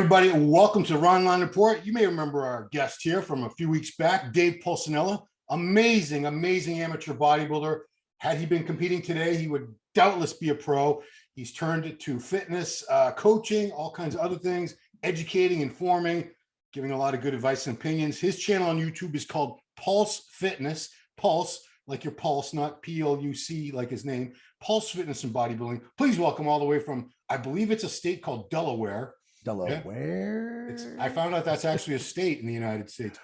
everybody, welcome to the Ronline Report. You may remember our guest here from a few weeks back, Dave Pulcinella. Amazing amateur bodybuilder. Had he been competing today, he would doubtless be a pro. He's turned it to fitness, coaching, all kinds of other things, educating, informing, giving a lot of good advice and opinions. His channel on YouTube is called Pulse Fitness. Pulse, like your pulse, not P-L-U-C like his name. Pulse Fitness and Bodybuilding. Please welcome all the way from, I believe it's a state called Delaware. Delaware. Yeah. I found out that's actually a state in the United States.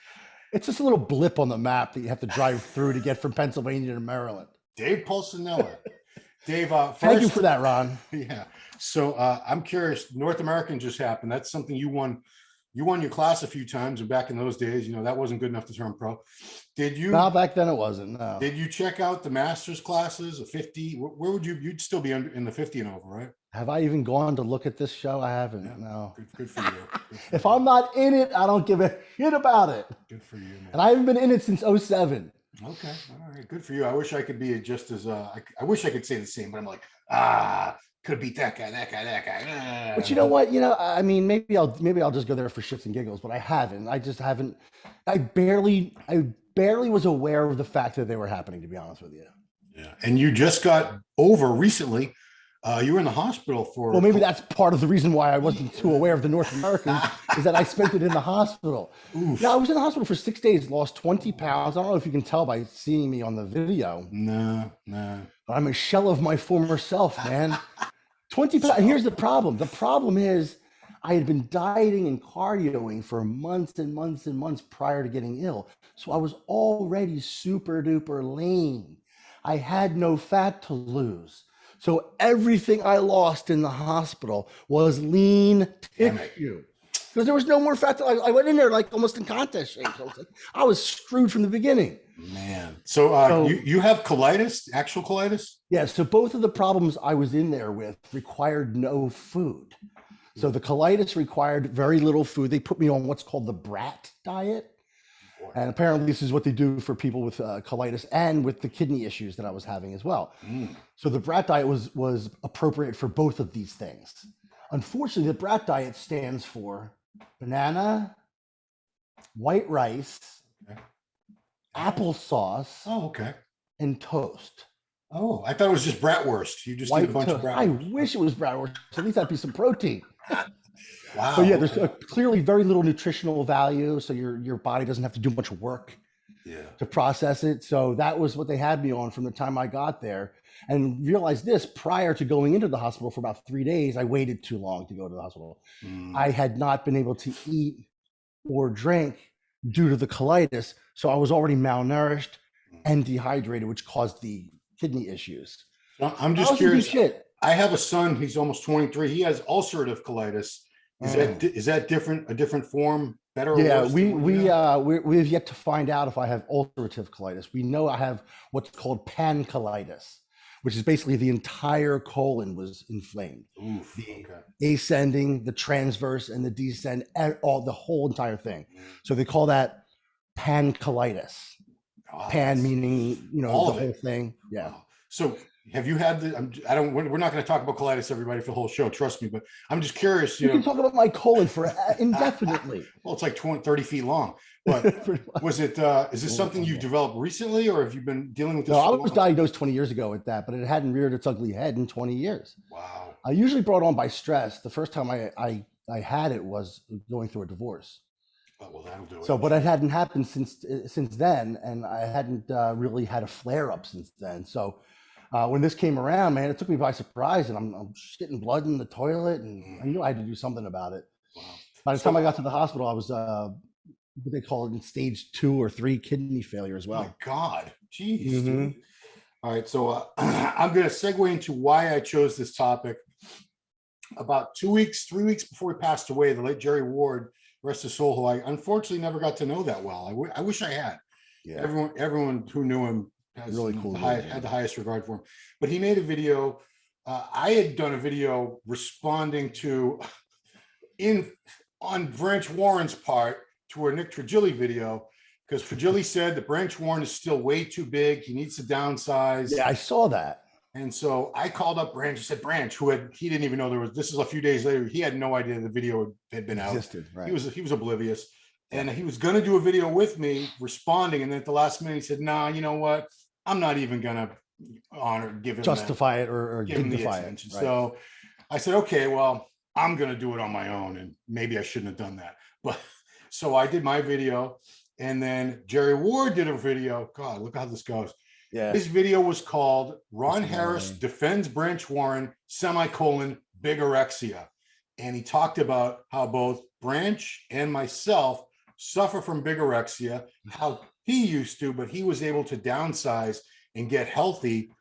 It's just a little blip on the map that you have to drive through to get from Pennsylvania to Maryland. Dave Pulcinella. Dave, thank you for that, Ron. Yeah. So I'm curious. North American just happened. That's something you won. You won your class a few times, and back in those days, you know, that wasn't good enough to turn pro. Did you? No, back then it wasn't. No. Did you check out the masters classes, a 50? Where would you? You'd still be in the 50 and over, right? Have I even gone to look at this show? I haven't. Yeah. No. Good for you. Good for If you. I'm not in it, I don't give a shit about it. Good for you, man. And I haven't been in it since 07. Okay, all right, good for you. I wish I could be just as I wish I could say the same, but I'm like, could beat that guy. But you know what? You know, I mean, maybe I'll just go there for shits and giggles, but I haven't. I just haven't. I barely was aware of the fact that they were happening, to be honest with you. Yeah, and you just got over recently. You were in the hospital for. Well, maybe that's part of the reason why I wasn't too aware of the North Americans is that I spent it in the hospital. Oof. Yeah, I was in the hospital for 6 days, lost 20 pounds. I don't know if you can tell by seeing me on the video. No. But I'm a shell of my former self, man. 20 pounds. Here's the problem. The problem is I had been dieting and cardioing for months and months and months prior to getting ill. So I was already super duper lean. I had no fat to lose. So everything I lost in the hospital was lean tissue because there was no more fat. I went in there like almost in contest shape. So I was screwed from the beginning. Man. So you have colitis, actual colitis? Yeah. So both of the problems I was in there with required no food. So the colitis required very little food. They put me on what's called the BRAT diet. And apparently this is what they do for people with colitis and with the kidney issues that I was having as well. So the BRAT diet was appropriate for both of these things. Unfortunately, the BRAT diet stands for banana, white rice, applesauce, and toast. Oh, I thought it was just bratwurst. You just eat a bunch of bratwurst. I wish it was bratwurst. At least that'd be some protein. Wow. So yeah, there's clearly very little nutritional value. So your body doesn't have to do much work to process it. So that was what they had me on from the time I got there. And realized this prior to going into the hospital for about 3 days, I waited too long to go to the hospital. I had not been able to eat or drink due to the colitis. So I was already malnourished and dehydrated, which caused the kidney issues. I'm just curious. I have a son, he's almost 23. He has ulcerative colitis. Is that different? A different form, better or worse? Yeah, we've yet to find out if I have ulcerative colitis. We know I have what's called pancolitis, which is basically the entire colon was inflamed. Oof, the ascending, the transverse, and the descend, the whole entire thing. So they call that pancolitis. Pan meaning the whole thing. Yeah. Wow. So have you had we're not going to talk about colitis, everybody, for the whole show, trust me, but I'm just curious. You can talk about my colon for indefinitely. Well, it's like 30 feet long, but is this something you've developed recently, or have you been dealing with this? No, I was diagnosed 20 years ago with that, but it hadn't reared its ugly head in 20 years. Wow. I usually brought on by stress. The first time I had it was going through a divorce. Oh, well, that'll do it. So, but it hadn't happened since then, and I hadn't really had a flare up since then. So when this came around, man, it took me by surprise, and I'm shitting blood in the toilet, and I knew I had to do something about it. Wow. By the time I got to the hospital, I was what they call it in stage 2 or 3 kidney failure as well. Oh my God, jeez. Dude. All right, so I'm going to segue into why I chose this topic. About 3 weeks before he passed away, the late Jerry Ward, rest his soul, who I unfortunately never got to know that well. I wish I had. Yeah. Everyone who knew him has really cool. Had the highest regard for him. But he made a video. I had done a video responding to on Branch Warren's part to a Nick Trigili video, because Trigili said that Branch Warren is still way too big. He needs to downsize. Yeah, I saw that. And so I called up Branch. I said, Branch, he didn't even know there was, this is a few days later. He had no idea the video had been out. Existed, right? He was oblivious. And Yeah. he was going to do a video with me responding. And then at the last minute, he said, nah, you know what? I'm not even going to give him justify it or give him the dignify attention. it. Right. So I said, okay, well, I'm going to do it on my own. And maybe I shouldn't have done that. But so I did my video. And then Jerry Ward did a video. God, look how this goes. Yeah. His video was called Ron Harris Defends Branch Warren, Bigorexia. And he talked about how both Branch and myself suffer from bigorexia, how he used to, but he was able to downsize and get healthy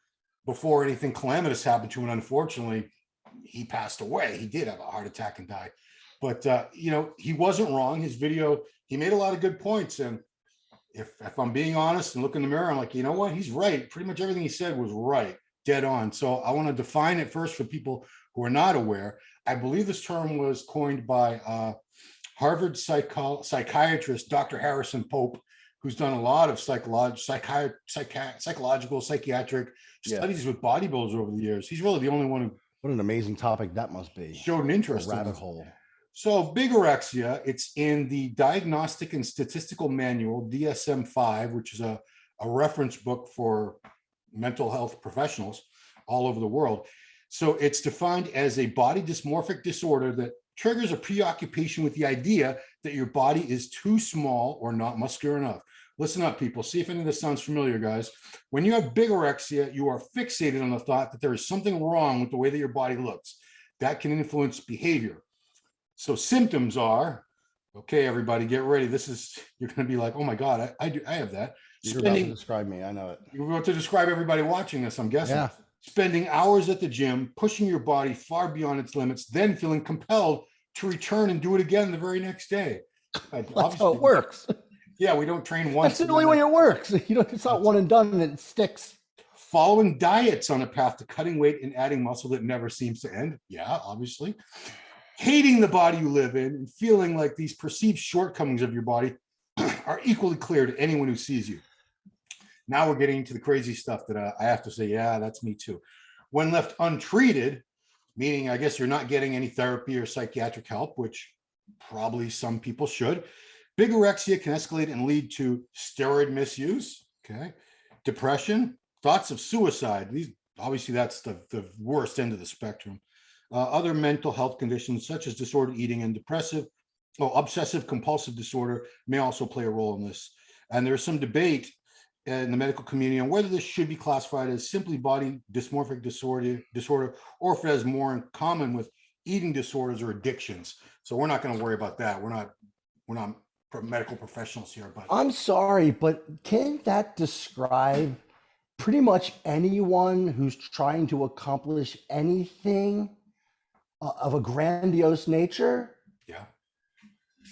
before anything calamitous happened to him. Unfortunately, he passed away. He did have a heart attack and died. But, you know, he wasn't wrong. His video, he made a lot of good points. And if I'm being honest and look in the mirror, I'm like, you know what? He's right. Pretty much everything he said was right, dead on. So I want to define it first for people who are not aware. I believe this term was coined by Harvard psychiatrist, Dr. Harrison Pope, who's done a lot of psychological, psychiatric studies with bodybuilders over the years. He's really the only one who. What an amazing topic that must be. Showed an interest in rabbit hole. So bigorexia, it's in the Diagnostic and Statistical Manual, DSM-5, which is a reference book for mental health professionals all over the world. So it's defined as a body dysmorphic disorder that triggers a preoccupation with the idea that your body is too small or not muscular enough. Listen up, people. See if any of this sounds familiar, guys. When you have bigorexia, you are fixated on the thought that there is something wrong with the way that your body looks. That can influence behavior. So symptoms are, okay, everybody, get ready. You're going to be like, oh my God, I have that. You're about to describe me. I know it. You're about to describe everybody watching this, I'm guessing. Yeah. Spending hours at the gym, pushing your body far beyond its limits, then feeling compelled to return and do it again the very next day. That's how it works. Yeah, we don't train once. That's the only way it works. It's not one and done and it sticks. Following diets on a path to cutting weight and adding muscle that never seems to end. Yeah, obviously. Hating the body you live in and feeling like these perceived shortcomings of your body are equally clear to anyone who sees you. Now we're getting into the crazy stuff that I have to say, yeah, that's me too. When left untreated, meaning I guess you're not getting any therapy or psychiatric help, which probably some people should, bigorexia can escalate and lead to steroid misuse, okay, depression, thoughts of suicide. Obviously, that's the worst end of the spectrum. Other mental health conditions such as disordered eating and obsessive compulsive disorder may also play a role in this. And there's some debate in the medical community on whether this should be classified as simply body dysmorphic disorder, or if it has more in common with eating disorders or addictions. So we're not going to worry about that. We're not medical professionals here. But I'm sorry, but can't that describe pretty much anyone who's trying to accomplish anything of a grandiose nature? Yeah.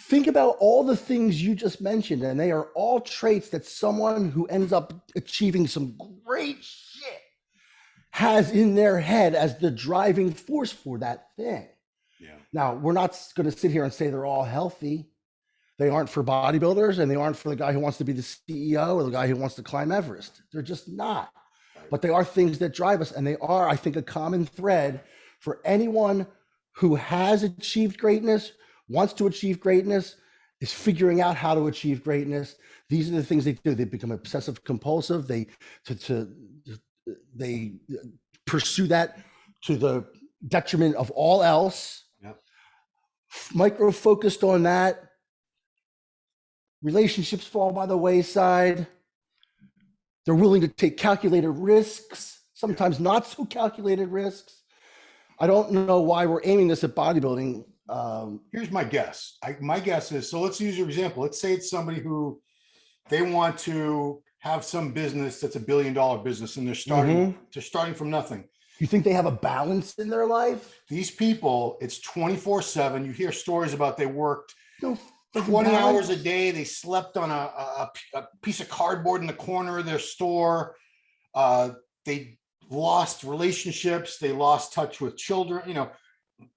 Think about all the things you just mentioned, and they are all traits that someone who ends up achieving some great shit has in their head as the driving force for that thing. Yeah. Now, we're not going to sit here and say they're all healthy. They aren't for bodybuilders, and they aren't for the guy who wants to be the CEO or the guy who wants to climb Everest. They're just not. Right. But they are things that drive us, and they are, I think, a common thread for anyone who has achieved greatness, wants to achieve greatness, is figuring out how to achieve greatness. These are the things they do. They become obsessive compulsive. They pursue that to the detriment of all else. Yep. Micro focused on that. Relationships fall by the wayside. They're willing to take calculated risks, sometimes not so calculated risks. I don't know why we're aiming this at bodybuilding. Here's my guess. My guess is, so let's use your example. Let's say it's somebody who they want to have some business that's $1 billion business, and they're starting from nothing. You think they have a balance in their life? These people, it's 24/7. You hear stories about they worked 20 hours a day. They slept on a piece of cardboard in the corner of their store. They lost relationships. They lost touch with children.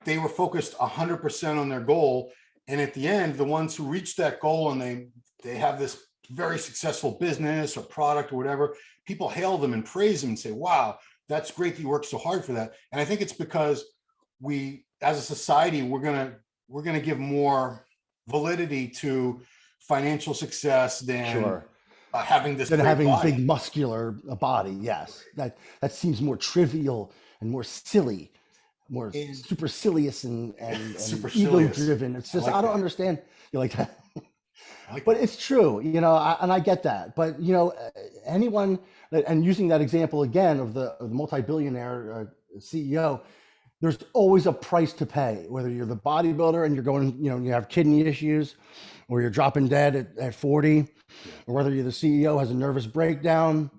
They were focused 100% on their goal. And at the end, the ones who reach that goal and they have this very successful business or product or whatever, people hail them and praise them and say, wow, that's great that you work so hard for that. And I think it's because we, as a society, we're gonna give more validity to financial success than Sure. having this Than great having body. big muscular body. Yes. That seems more trivial and more silly, more And supercilious and ego supercilious. driven. It's I just, like I don't that. understand. You like that? I like But that. it's true, and I get that. But anyone, and using that example again of the multi-billionaire CEO, there's always a price to pay. Whether you're the bodybuilder and you're going, you have kidney issues, or you're dropping dead at 40, Yeah. or whether you're the CEO has a nervous breakdown,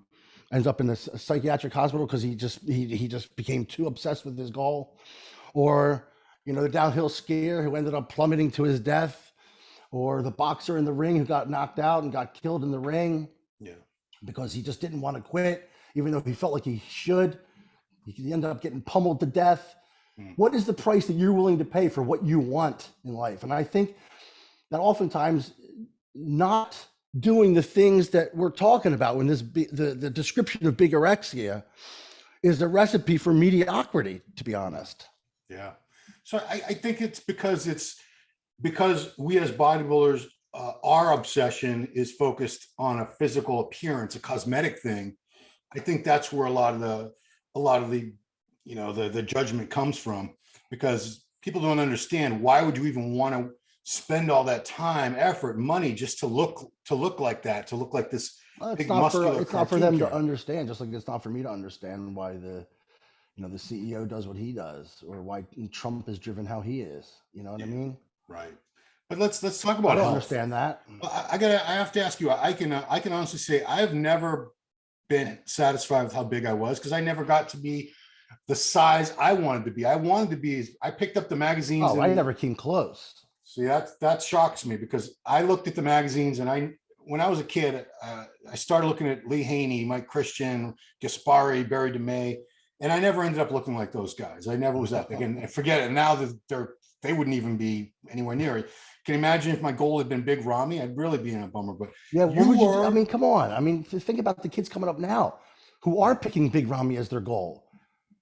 ends up in a psychiatric hospital because he just became too obsessed with his goal, or the downhill skier who ended up plummeting to his death, or the boxer in the ring who got knocked out and got killed in the ring Yeah. because he just didn't want to quit, even though he felt like he should. He ended up getting pummeled to death. Mm. What is the price that you're willing to pay for what you want in life? And I think that oftentimes not doing the things that we're talking about when the description of bigorexia is a recipe for mediocrity, to be honest. Yeah. So I think it's because we as bodybuilders, our obsession is focused on a physical appearance, a cosmetic thing. I think that's where a lot of the the judgment comes from, because people don't understand, why would you even want to spend all that time, effort, money just to look like that, to look like this Well, big muscular it's not for cartoon them to character. understand, just like it's not for me to understand why the CEO does what he does, or why Trump is driven how he is. You know what I Yeah, mean? right. But let's talk I about don't health. understand that. I have to ask you. I can honestly say I've never been satisfied with how big I was, because I never got to be the size I wanted to be. I picked up the magazines, Oh, I and never came close. see, that shocks me, because I looked at the magazines, and when I was a kid, I started looking at Lee Haney, Mike Christian, Gaspari, Barry DeMay, and I never ended up looking like those guys. I never was that big, and forget it. Now that they wouldn't even be anywhere near it. Can you imagine if my goal had been Big Ramy? I'd really be in a bummer. But Yeah, what you would you do? I were, mean, come on. I mean, think about the kids coming up now who are picking Big Ramy as their goal.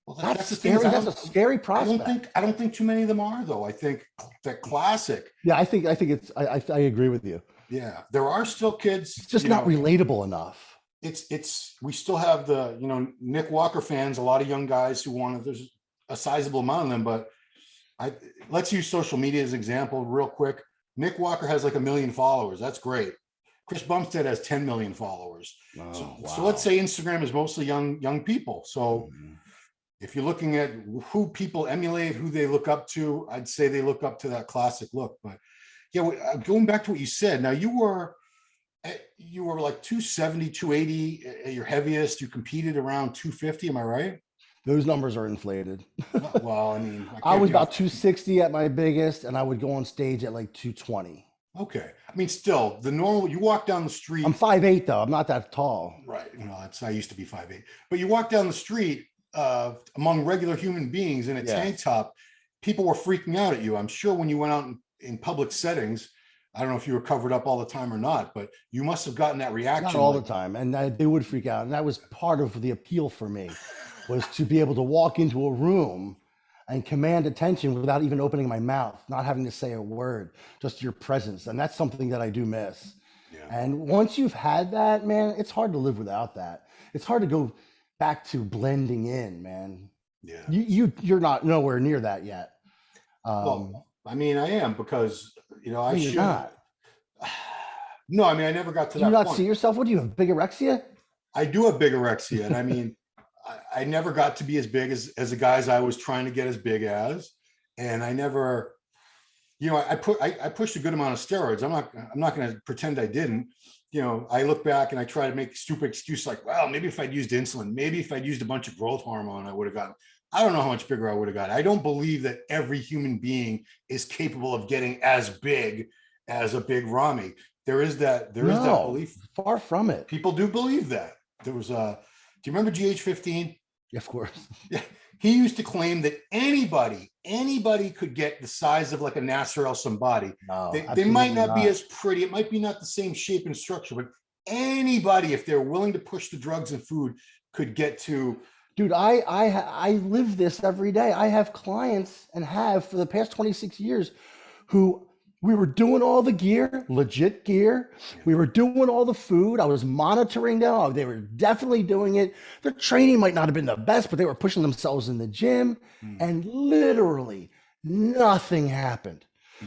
well, That's that's the thing, is scary. That's a scary prospect. I don't think too many of them are, though. I think that classic. Yeah, I think I agree with you. Yeah, there are still It's kids, just not relatable enough. we still have the, Nick Walker fans, a lot of young guys who there's a sizable amount of them, but let's use social media as an example real quick. Nick Walker has like 1 million followers. That's great. Chris Bumstead has 10 million followers. Oh, wow. So let's say Instagram is mostly young people. So if you're looking at who people emulate, who they look up to, I'd say they look up to that classic look. But yeah, going back to what you said, now you were like 270, 280 at your heaviest. You competed around 250. Am I right? Those numbers are inflated. Well, I mean, I was about 260 at my biggest, and I would go on stage at like 220. Okay. I mean, still, the normal, you walk down the street. I'm 5'8", though. I'm not that tall. Right. I used to be 5'8", but you walk down the street among regular human beings in a tank top, people were freaking out at you. I'm sure when you went out in public settings, I don't know if you were covered up all the time or not, but you must have gotten that reaction. Not all the time. And they would freak out. And that was part of the appeal for me, was to be able to walk into a room and command attention without even opening my mouth, not having to say a word, just your presence. And that's something that I do miss. Yeah. And once you've had that, man, it's hard to live without that. It's hard to go back to blending in, man. Yeah. You're not nowhere near that yet. Well, I mean, I am, because, I should. Not. No, I mean, I never got to that point. Do you not see yourself? What do you have, bigorexia? I do have bigorexia. And I mean, I never got to be as big as the guys I was trying to get as big as. And I never, I pushed a good amount of steroids. I'm not going to pretend I didn't. I look back and I try to make a stupid excuse like, well, maybe if I'd used insulin, maybe if I'd used a bunch of growth hormone, I would have gotten. I don't know how much bigger I would have got. I don't believe that every human being is capable of getting as big as a Big Ramy. There is that belief. Far from it. People do believe that. There was do you remember GH15? Of course. Yeah. He used to claim that anybody could get the size of like a Nasser El Somebody. No, they might not be as pretty. It might be not the same shape and structure, but anybody, if they're willing to push the drugs and food, could get to Dude, I live this every day. I have clients and have for the past 26 years who we were doing all the gear, legit gear. We were doing all the food. I was monitoring them. They were definitely doing it. Their training might not have been the best, but they were pushing themselves in the gym and literally nothing happened.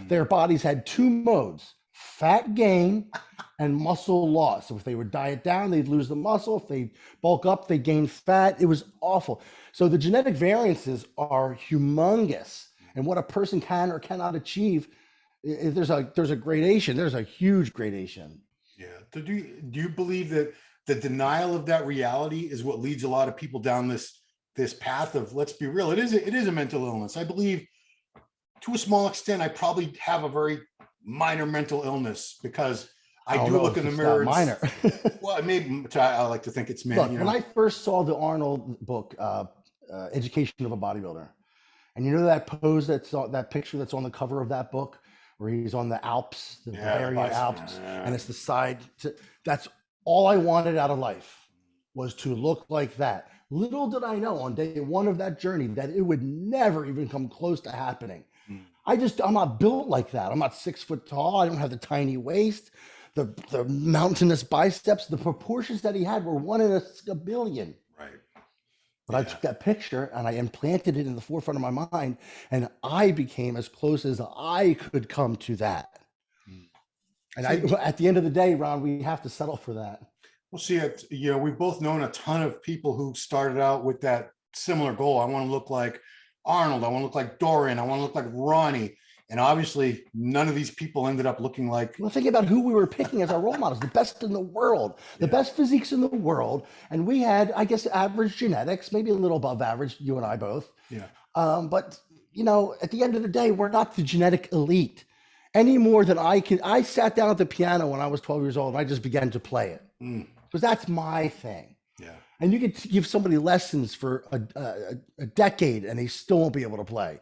Their bodies had two modes, fat gain and muscle loss. So if they would diet down, they'd lose the muscle. If they bulk up, they gain fat. It was awful. So the genetic variances are humongous. And what a person can or cannot achieve, there's a gradation. There's a huge gradation. Yeah. Do you believe that the denial of that reality is what leads a lot of people down this path of, let's be real, it is a mental illness. I believe to a small extent, I probably have a very minor mental illness because I do look in the mirror. Minor. Well, maybe I like to think it's Look, when I first saw the Arnold book, Education of a Bodybuilder, and you know that pose that picture that's on the cover of that book, where he's on the Alps, the Bavarian Alps, and it's the side. That's all I wanted out of life, was to look like that. Little did I know on day one of that journey that it would never even come close to happening. I'm not built like that. I'm not 6 foot tall. I don't have the tiny waist, the mountainous biceps. The proportions that he had were 1 in a billion. Right. But I took that picture and I implanted it in the forefront of my mind, and I became as close as I could come to that. And at the end of the day, Ron, we have to settle for that. Well, see, we've both known a ton of people who started out with that similar goal. I want to look like Arnold. I want to look like Dorian. I want to look like Ronnie. And obviously, none of these people ended up looking like. Well, think about who we were picking as our role models, the best in the world, the best physiques in the world. And we had, I guess, average genetics, maybe a little above average, you and I both. Yeah. But, at the end of the day, we're not the genetic elite any more than I can. I sat down at the piano when I was 12 years old and I just began to play it because that's my thing. Yeah. And you could give somebody lessons for a decade and they still won't be able to play.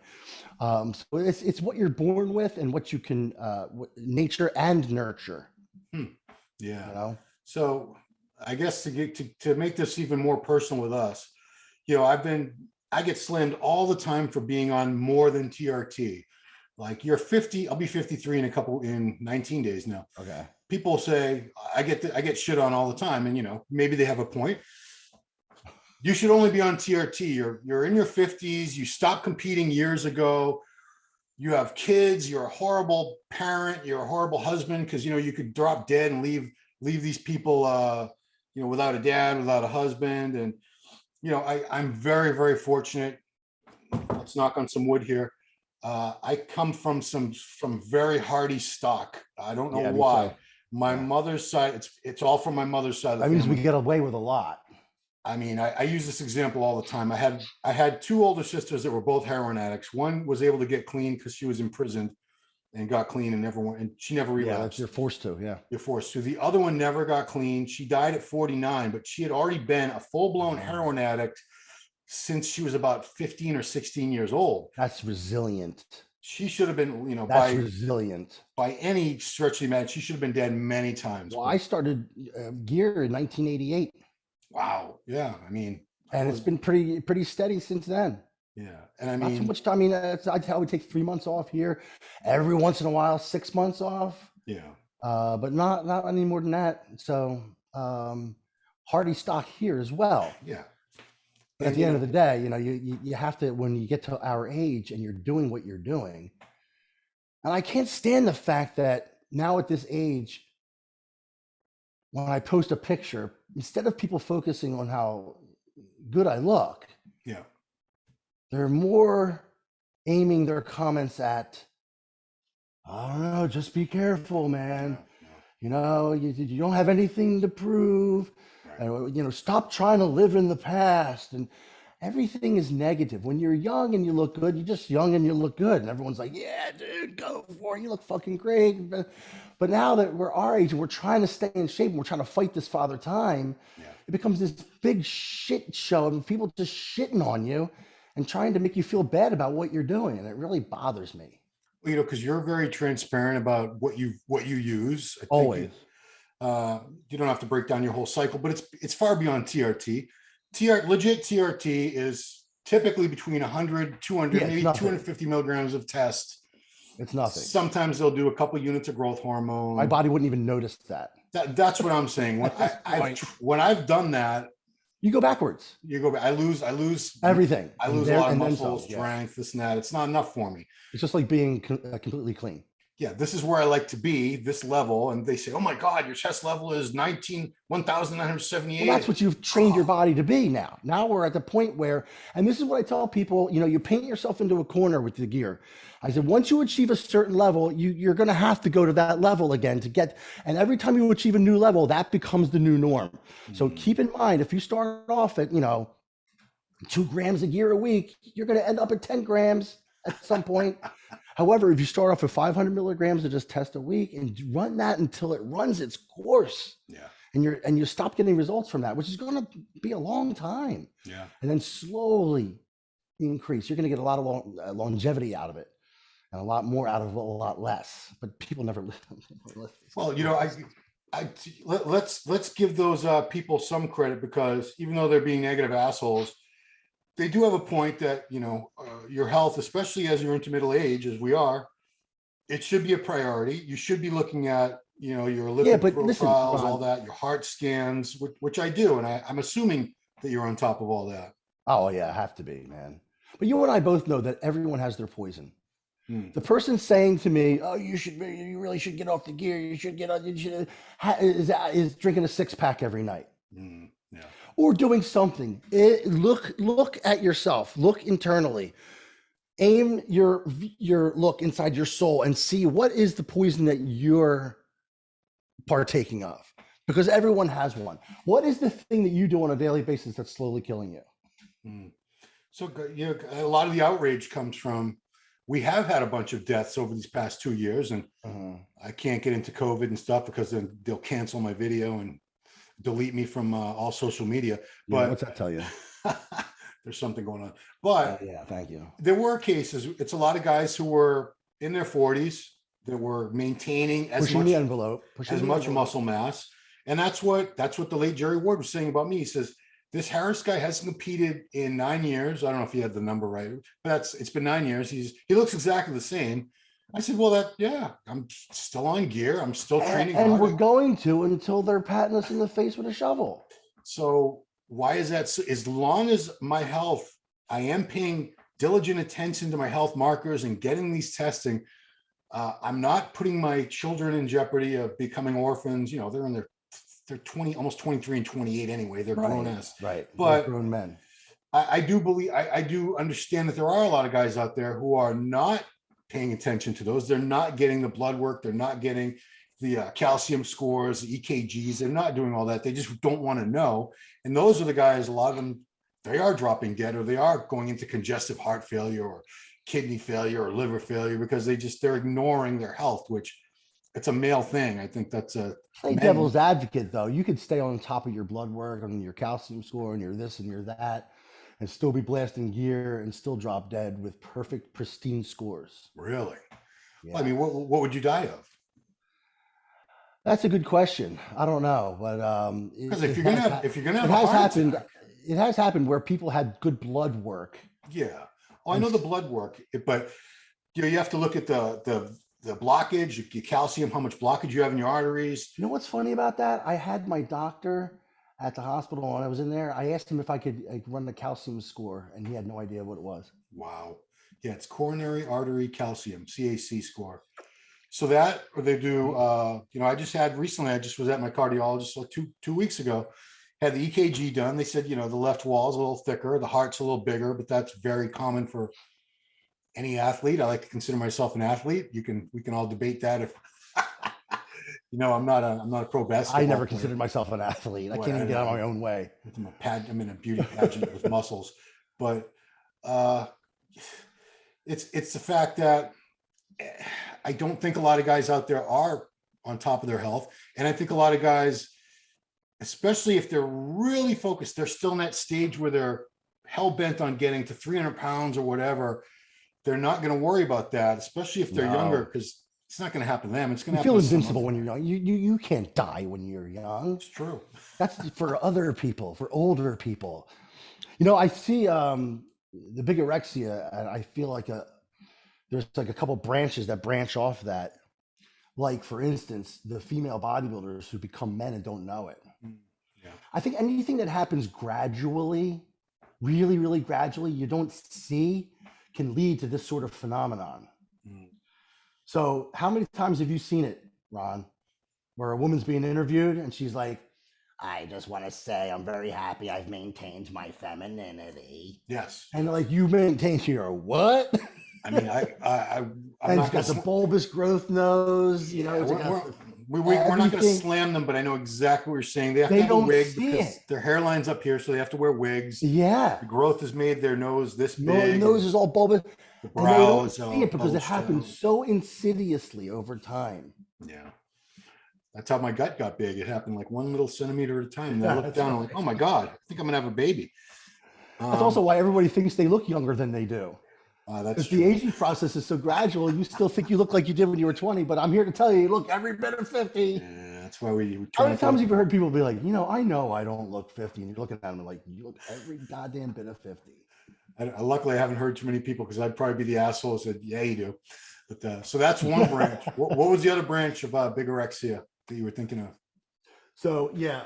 So it's what you're born with and what you can nature and nurture. Yeah. So I guess to make this even more personal with us, I get slammed all the time for being on more than TRT. Like, you're 50, I'll be 53 in 19 days now. Okay. People say I get shit on all the time, and maybe they have a point. You should only be on TRT. You're in your 50s. You stopped competing years ago. You have kids. You're a horrible parent. You're a horrible husband because you could drop dead and leave these people without a dad, without a husband. And I'm very, very fortunate. Let's knock on some wood here. I come from very hardy stock. I don't know why. My mother's side, it's all from my mother's side of the family. That means we get away with a lot. I mean, I use this example all the time. I had 2 older sisters that were both heroin addicts. One was able to get clean because she was imprisoned and got clean and she never relapsed. You're forced to, You're forced to. The other one never got clean. She died at 49, but she had already been a full-blown heroin addict since she was about 15 or 16 years old. That's resilient. She should have been, that's resilient. By any stretch of the imagination, she should have been dead many times. Well, I started gear in 1988. Wow. Yeah. I mean, and it's been pretty steady since then. Yeah. And I mean, not too much time. I mean, I would take 3 months off here, every once in a while, 6 months off. Yeah. But not any more than that. So, hardy stock here as well. Yeah. But at the end of the day, you have to, when you get to our age and you're doing what you're doing. And I can't stand the fact that now at this age, when I post a picture, instead of people focusing on how good I look, they're more aiming their comments at, I don't know, just be careful, man. You don't have anything to prove. And, stop trying to live in the past. And everything is negative. When you're young and you look good, you're just young and you look good. And everyone's like, yeah, dude, go for it. You look fucking great. But now that we're our age and we're trying to stay in shape and we're trying to fight this father time, it becomes this big shit show of people just shitting on you and trying to make you feel bad about what you're doing. And it really bothers me. Because you're very transparent about what you use. Always. You don't have to break down your whole cycle, but it's far beyond TRT. Legit TRT is typically between 100, 200, Yeah, it's maybe nothing. 250 milligrams of test. It's nothing. Sometimes they'll do a couple units of growth hormone. My body wouldn't even notice that. That's what I'm saying. When I've done that, You go backwards. you go back. I lose Everything. I lose a lot of muscle strength, this and that. It's not enough for me. It's just like being completely clean. Yeah, this is where I like to be, this level. And they say, oh my God, your chest level is 1,978. Well, that's what you've trained your body to be now. Now we're at the point where, and this is what I tell people, you paint yourself into a corner with the gear. I said, once you achieve a certain level, you're going to have to go to that level again to get, and every time you achieve a new level, that becomes the new norm. Mm-hmm. So keep in mind, if you start off at, 2 grams of gear a week, you're going to end up at 10 grams at some point. However, if you start off with 500 milligrams of just test a week and run that until it runs its course, and you stop getting results from that, which is going to be a long time, and then slowly increase, you're going to get a lot of longevity out of it, and a lot more out of a lot less. But people never listen. Well, let's give those people some credit, because even though they're being negative assholes, they do have a point that, your health, especially as you're into middle age, as we are, it should be a priority. You should be looking at, your lipid profiles, all that, your heart scans, which I do. And I'm assuming that you're on top of all that. Oh yeah, I have to be, man. But you and I both know that everyone has their poison. The person saying to me, "Oh, you really should get off the gear. You should get on," is drinking a 6-pack every night. Or doing something. Look at yourself. Look internally. Aim your look inside your soul and see what is the poison that you're partaking of. Because everyone has one. What is the thing that you do on a daily basis that's slowly killing you? So a lot of the outrage comes from, we have had a bunch of deaths over these past 2 years, and I can't get into COVID and stuff because then they'll cancel my video and delete me from all social media. But what's that tell you? There's something going on. But yeah, thank you. There were cases. It's a lot of guys who were in their 40s that were maintaining as much muscle mass, and that's what the late Jerry Ward was saying about me. He says, this Harris guy hasn't competed in 9 years. I don't know if he had the number right, but it's been 9 years. He looks exactly the same. I said, well, I'm still on gear. I'm still training and we're going to until they're patting us in the face with a shovel. So why is that? So as long as my health, I am paying diligent attention to my health markers and getting these testing, I'm not putting my children in jeopardy of becoming orphans. They're in they're 20, almost 23 and 28 anyway. They're grown ass. Right. But they're grown men. I do understand that there are a lot of guys out there who are not paying attention to those. They're not getting the blood work. They're not getting the calcium scores, the EKGs. They're not doing all that. They just don't want to know. And those are the guys, a lot of them, they are dropping dead, or they are going into congestive heart failure or kidney failure or liver failure because they're ignoring their health, which it's a male thing. I think that's play devil's advocate, though. You could stay on top of your blood work and your calcium score and your this and your that, and still be blasting gear and still drop dead with perfect, pristine scores. Really? Yeah. I mean, what would you die of? That's a good question. I don't know, but because if you're gonna have it has happened where people had good blood work. Yeah. Oh, I know the blood work, but you have to look at the blockage, your calcium, how much blockage you have in your arteries. You know what's funny about that? I had my doctor at the hospital when I was in there. I asked him if I could run the calcium score, and he had no idea what it was. Wow. Yeah, it's coronary artery calcium, CAC score. So that, or they do, I just was at my cardiologist like two weeks ago, had the EKG done. They said, the left wall is a little thicker, the heart's a little bigger, but that's very common for any athlete. I like to consider myself an athlete. We can all debate that if I'm not a pro basketball I never player. Considered myself an athlete. I can't even get out of my own way. I'm in a beauty pageant with muscles, but it's the fact that I don't think a lot of guys out there are on top of their health. And I think a lot of guys, especially if they're really focused, they're still in that stage where they're hell bent on getting to 300 pounds or whatever. They're not going to worry about that, especially if they're younger, because it's not going to happen to them. It's going to happen. You feel invincible when you're young. You can't die when you're young. It's true. That's for other people, for older people. You know, I see the bigorexia, and I feel like there's like a couple branches that branch off that. Like for instance, the female bodybuilders who become men and don't know it. Mm, yeah. I think anything that happens gradually, really, really gradually, you don't see, can lead to this sort of phenomenon. Mm. So, how many times have you seen it, Ron, where a woman's being interviewed and she's like, I just want to say I'm very happy I've maintained my femininity. Yes. And like, you maintained your what? I mean, I'm And not she's got the gonna, bulbous growth nose, you yeah, know, we're not going to everything. slam them, but I know exactly what you're saying. They have to They have a don't wig see because it. their hairline's up here, so they have to wear wigs. Yeah. The growth has made their nose this No, big. nose is all bulbous. The And they don't brows see it because it happens so insidiously over time. Yeah. That's how my gut got big. It happened like 1 little centimeter at a time. And I looked That's down, I'm right. like, oh my God, I think I'm gonna have a baby. That's also why everybody thinks they look younger than they do. That's If the aging process is so gradual, you still think you look like you did when you were 20, but I'm here to tell you, you look every bit of 50. Yeah, that's why we How many times have you heard people be like, I know I don't look 50, and you're looking at them like, you look every goddamn bit of 50. Luckily, I haven't heard too many people because I'd probably be the asshole who said, yeah, you do. But so that's one branch. What was the other branch of bigorexia that you were thinking of? So yeah,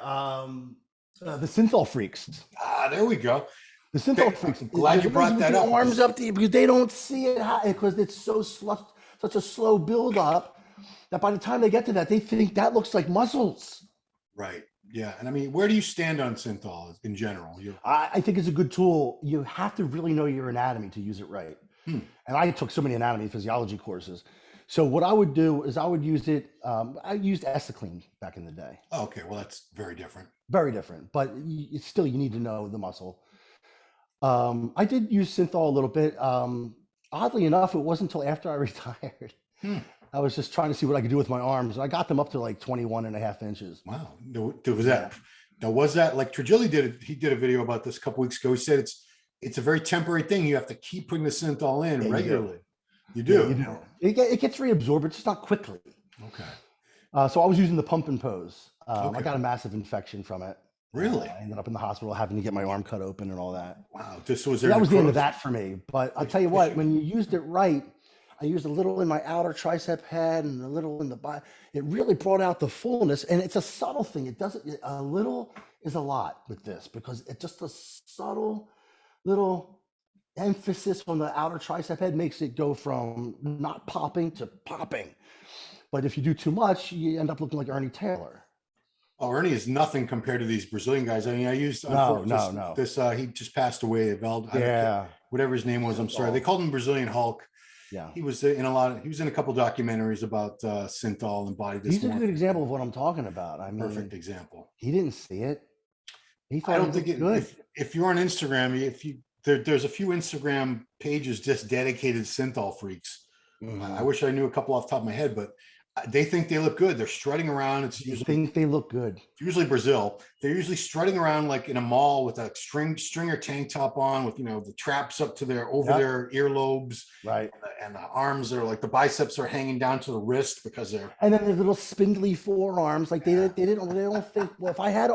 the synthol freaks. There we go. The synthol freaks. I'm glad you brought that up. Arms up to you because they don't see it because it's such a slow build up that by the time they get to that, they think that looks like muscles. Right. Yeah. And I mean, where do you stand on synthol in general? I think it's a good tool. You have to really know your anatomy to use it right. And I took so many anatomy and physiology courses. So what I would do is I would use it. I used Esticlean back in the day. Oh, okay. Well, that's very different. Very different, but it's still, you need to know the muscle. I did use synthol a little bit. Oddly enough, it wasn't until after I retired. I was just trying to see what I could do with my arms. And I got them up to like 21.5 inches. Wow. Was that like Trigilli did? He did a video about this a couple weeks ago. He said it's a very temporary thing. You have to keep putting the synthol in regularly. You do. Yeah, you do. It gets reabsorbed, but just not quickly. Okay. So I was using the pump and pose. Okay. I got a massive infection from it. Really? I ended up in the hospital having to get my arm cut open and all that. Wow. That was the end of that for me. But I'll tell you what, when you used it right, I used a little in my outer tricep head and a little in the body. It really brought out the fullness. And it's a subtle thing. A little is a lot with this because it's just a subtle little emphasis on the outer tricep head makes it go from not popping to popping. But if you do too much, you end up looking like Ernie Taylor. Oh, Ernie is nothing compared to these Brazilian guys. I mean, I used no. He just passed away. Whatever his name was. I'm sorry. They called him Brazilian Hulk. Yeah, he was in a couple documentaries about synthol and body dysmorphia. He's a good example of what I'm talking about. I mean, perfect example. He didn't see it. I don't think if you're on Instagram, there's a few Instagram pages just dedicated to synthol freaks. I wish I knew a couple off the top of my head, but they think they look good. They're strutting around. They look good. It's usually Brazil. They're usually strutting around like in a mall with a stringer tank top on with, the traps up to their earlobes. Right. And the arms are like the biceps are hanging down to the wrist because they're. And then the little spindly forearms. Like they don't think, well, if I had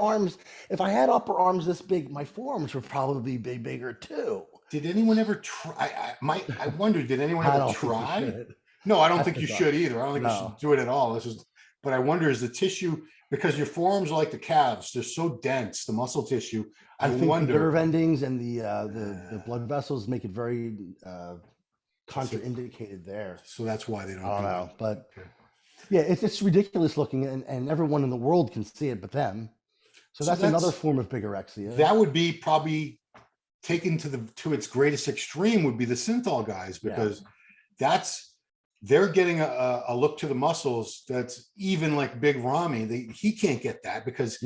upper arms this big, my forearms would probably be bigger too. Did anyone ever try? I wonder, did anyone ever try? No, I don't think you should either. I don't think you should do it at all. But I wonder, is the tissue, because your forearms are like the calves, they're so dense, the muscle tissue. I think the nerve endings and the blood vessels make it very contraindicated there. So that's why they don't. I don't know, but yeah, it's ridiculous looking, and everyone in the world can see it, but them. So that's another form of bigorexia. That would be probably taken to its greatest extreme would be the synthol guys, because they're getting a look to the muscles that's even like Big Ramy. He can't get that because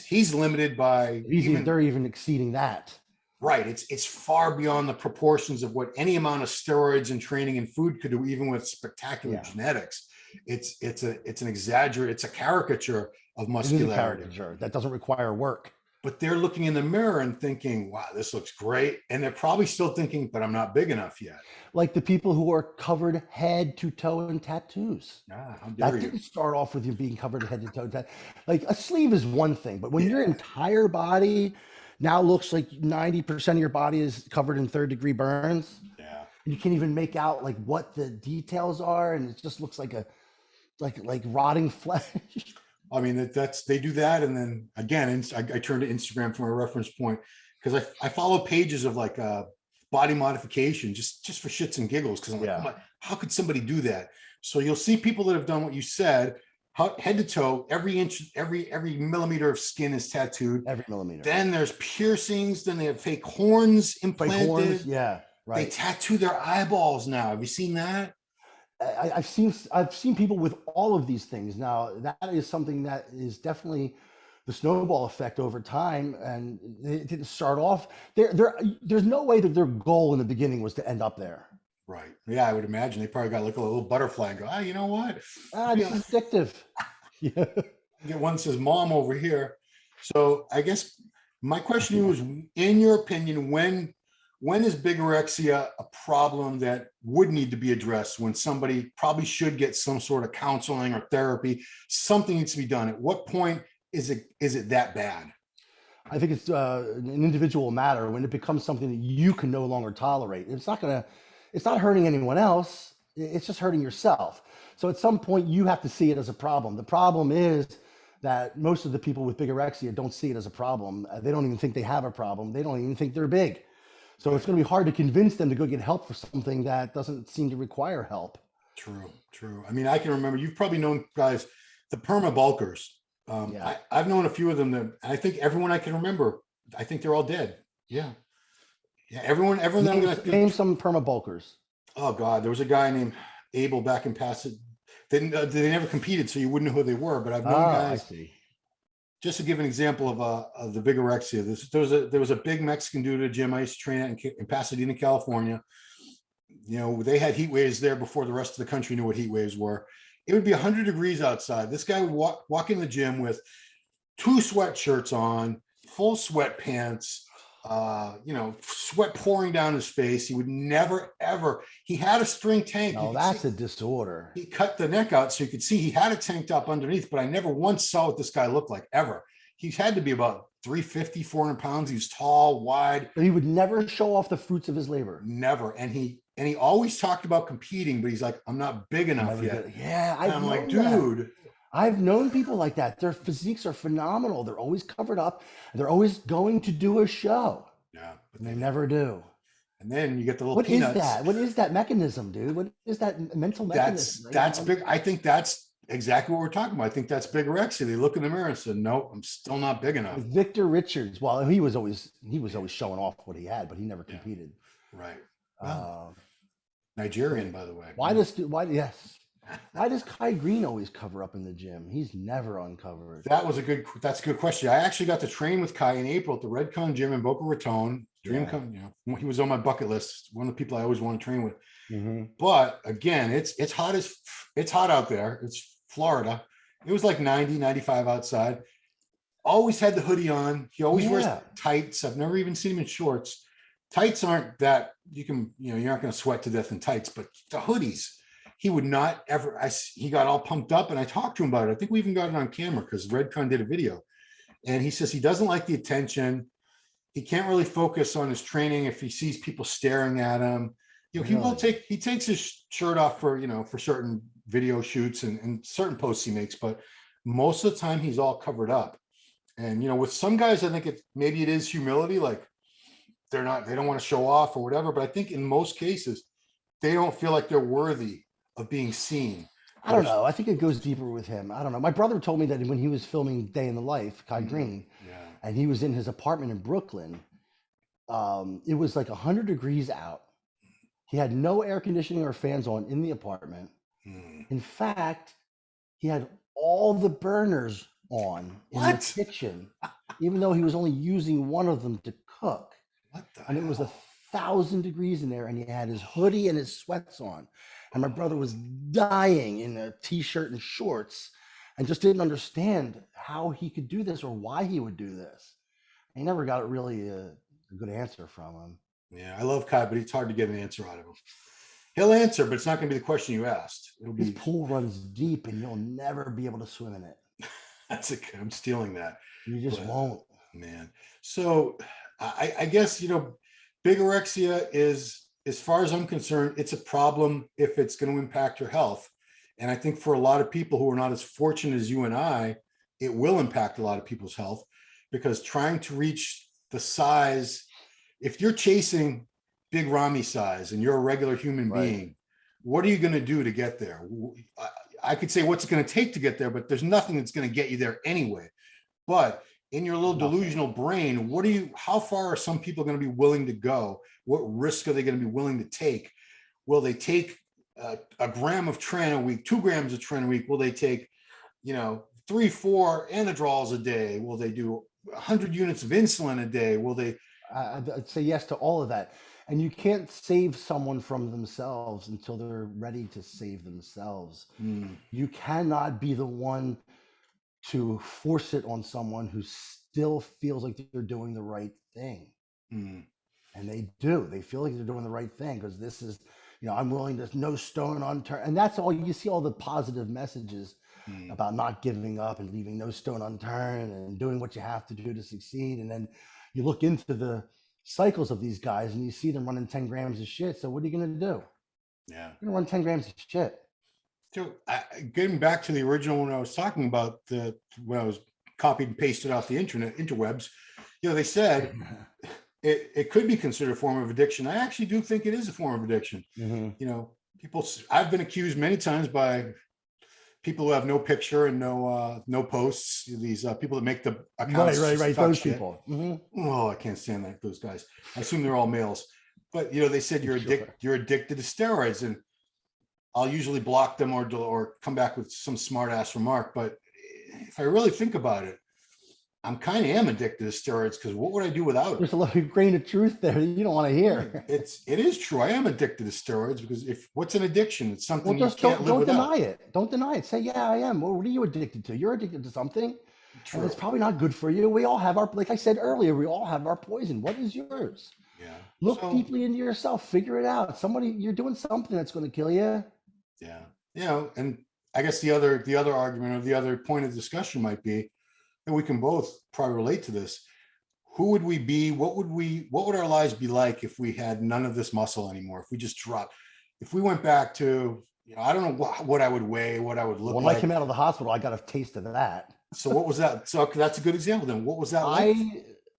he's limited by. They're even exceeding that. Right. It's far beyond the proportions of what any amount of steroids and training and food could do, even with spectacular genetics. It's an exaggerate. It's a caricature of muscularity. It is a caricature that doesn't require work. But they're looking in the mirror and thinking, wow, this looks great. And they're probably still thinking, but I'm not big enough yet. Like the people who are covered head to toe in tattoos. That didn't start off with you being covered head to toe. Like a sleeve is one thing, but when your entire body now looks like 90% of your body is covered in 3rd-degree burns. Yeah. And you can't even make out like what the details are, and it just looks like a like rotting flesh. I mean, they do that. And then again, I turn to Instagram for my reference point because I follow pages of like body modification just for shits and giggles. Cause I'm like, Yeah. oh my, how could somebody do that? So you'll see people that have done what you said, head to toe, every inch, every millimeter of skin is tattooed. Every millimeter. Then there's piercings. Then they have fake horns implanted. Fake horns, yeah, right. They tattoo their eyeballs now. Have you seen that? I've seen people with all of these things. Now that is something that is definitely the snowball effect over time, and it didn't start off there. There's no way that their goal in the beginning was to end up there. Right. Yeah, I would imagine they probably got like a little butterfly and go, you know what? This is addictive. Yeah. Get one says mom over here. So I guess my question to you is, in your opinion, when is bigorexia a problem that would need to be addressed, when somebody probably should get some sort of counseling or therapy? Something needs to be done. At what point is it that bad? I think it's an individual matter when it becomes something that you can no longer tolerate. It's not hurting anyone else. It's just hurting yourself. So at some point you have to see it as a problem. The problem is that most of the people with bigorexia don't see it as a problem. They don't even think they have a problem. They don't even think they're big. So it's going to be hard to convince them to go get help for something that doesn't seem to require help. True. I mean, I can remember, you've probably known guys, the perma bulkers. Yeah. I've known a few of them that I think everyone I can remember, I think they're all dead. Yeah. Everyone that I'm going to name some perma bulkers. Oh God, there was a guy named Abel back in Pasadena. They never competed, so you wouldn't know who they were. But I've known guys. I see. Just to give an example of the bigorexia, there was a big Mexican dude at a gym I used to train at in Pasadena, California. You know, they had heat waves there before the rest of the country knew what heat waves were. It would be 100 degrees outside. This guy would walk in the gym with 2 sweatshirts on, full sweatpants, sweat pouring down his face. He would never, ever, he had a string tank. No, that's a disorder. He cut the neck out so you could see he had a tank top underneath, but I never once saw what this guy looked like ever. He had to be about 350, 400 pounds. He was tall, wide. But he would never show off the fruits of his labor. Never. And he always talked about competing, but he's like, I'm not big enough yet. Yeah. I'm like, dude. I've known people like that. Their physiques are phenomenal. They're always covered up. They're always going to do a show. Yeah. But they never do. And then you get the little peanuts. What is that? What is that mechanism, dude? What is that mental mechanism? That's big. I think that's exactly what we're talking about. I think that's bigorexia. They look in the mirror and said, no, I'm still not big enough. Victor Richards. Well, he was always showing off what he had, but he never competed. Right. Nigerian, by the way. Why does Kai Green always cover up in the gym? He's never uncovered. That's a good question. I actually got to train with Kai in April at the Redcon gym in Boca Raton. He was on my bucket list. One of the people I always want to train with. Mm-hmm. But again, it's hot out there. It's Florida. It was like 90, 95 outside. Always had the hoodie on. He always wears tights. I've never even seen him in shorts. Tights aren't that you're not going to sweat to death in tights, but the hoodies, he would not ever. He got all pumped up, and I talked to him about it. I think we even got it on camera because Redcon did a video, and he says he doesn't like the attention. He can't really focus on his training if he sees people staring at him. He takes his shirt off for certain video shoots and certain posts he makes, but most of the time he's all covered up. And with some guys, I think maybe it is humility, like they don't want to show off or whatever. But I think in most cases, they don't feel like they're worthy of being seen. I don't know. I think it goes deeper with him. I don't know. My brother told me that when he was filming Day in the Life, Kai Green, and he was in his apartment in Brooklyn, it was like 100 degrees out. He had no air conditioning or fans on in the apartment. In fact, he had all the burners on in the kitchen, even though he was only using one of them to cook. And it was 1,000 degrees in there, and he had his hoodie and his sweats on. And my brother was dying in a t-shirt and shorts and just didn't understand how he could do this or why he would do this. He never got really a good answer from him. Yeah, I love Kai, but it's hard to get an answer out of him. He'll answer, but it's not going to be the question you asked. His pool runs deep, and you'll never be able to swim in it. I'm stealing that. You just won't. Man. So I guess, bigorexia is, as far as I'm concerned, it's a problem if it's going to impact your health. And I think for a lot of people who are not as fortunate as you and I, it will impact a lot of people's health, because trying to reach the size, if you're chasing big Rami size and you're a regular human Right. being, what are you going to do to get there? I could say what's it going to take to get there, but there's nothing that's going to get you there anyway. But in your little Nothing. delusional brain, how far are some people going to be willing to go? What risk are they going to be willing to take? Will they take a gram of tren a week, 2 grams of tren a week? Will they take, 3-4 anadrols a day? Will they do 100 units of insulin a day? Will they? I'd say yes to all of that. And you can't save someone from themselves until they're ready to save themselves. You cannot be the one to force it on someone who still feels like they're doing the right thing. And they do. They feel like they're doing the right thing because this is, I'm willing to, no stone unturned. And that's all you see, all the positive messages about not giving up and leaving no stone unturned and doing what you have to do to succeed. And then you look into the cycles of these guys and you see them running 10 grams of shit. So what are you going to do? Yeah. You're going to run 10 grams of shit. So getting back to the original, when I was talking about when I was copied and pasted off the interwebs, they said it could be considered a form of addiction. I actually do think it is a form of addiction. I've been accused many times by people who have no picture and no posts. These people that make the accounts. Right. Those people. Oh, I can't stand those guys. I assume they're all males. But they said you're addicted to steroids, and I'll usually block them or come back with some smart ass remark. But if I really think about it, I'm kind of am addicted to steroids, because what would I do without it? There's a little grain of truth there that you don't want to hear. It is true. I am addicted to steroids, because what's an addiction? It's something Well, just you can't live don't without. deny it. Don't deny it. Say, yeah, I am. Well, what are you addicted to? You're addicted to something. True. And it's probably not good for you. We all have like I said earlier, we all have our poison. What is yours? Yeah. Look deeply into yourself. Figure it out. You're doing something that's going to kill you. Yeah. And I guess the other argument, or the other point of discussion might be, and we can both probably relate to this. Who would we be? What would our lives be like if we had none of this muscle anymore? If we just dropped, if we went back to, I don't know what I would weigh, what I would look like. When I came out of the hospital, I got a taste of that. So what was that? So that's a good example then. What was that like?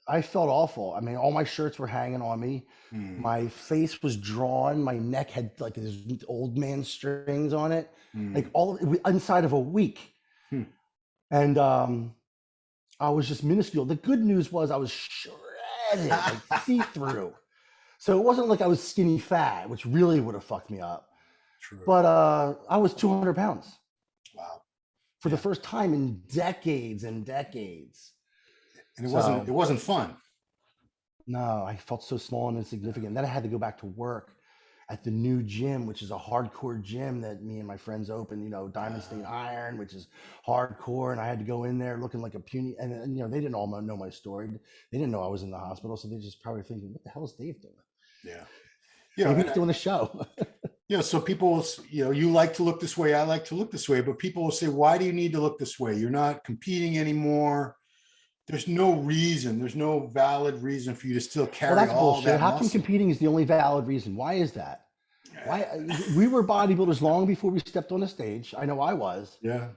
I felt awful. I mean, all my shirts were hanging on me. My face was drawn. My neck had like these old man strings on it, like all inside of a week. And I was just minuscule. The good news was I was shredded, like see-through. So it wasn't like I was skinny fat, which really would have fucked me up. True. But I was 200 pounds. Wow. For the first time in decades and decades. And it wasn't fun. No, I felt so small and insignificant. Then I had to go back to work at the new gym, which is a hardcore gym that me and my friends opened, Diamond State Iron, which is hardcore. And I had to go in there looking like a puny, and they didn't all know my story. They didn't know I was in the hospital. So they just probably thinking, what the hell is Dave doing? Yeah. Maybe he's doing a show. So people, you like to look this way. I like to look this way, but people will say, why do you need to look this way? You're not competing anymore. There's no reason. There's no valid reason for you to still carry that's all bullshit. that How muscle. come competing is the only valid reason? Why is that? Why we were bodybuilders long before we stepped on the stage. I know I was. Yeah.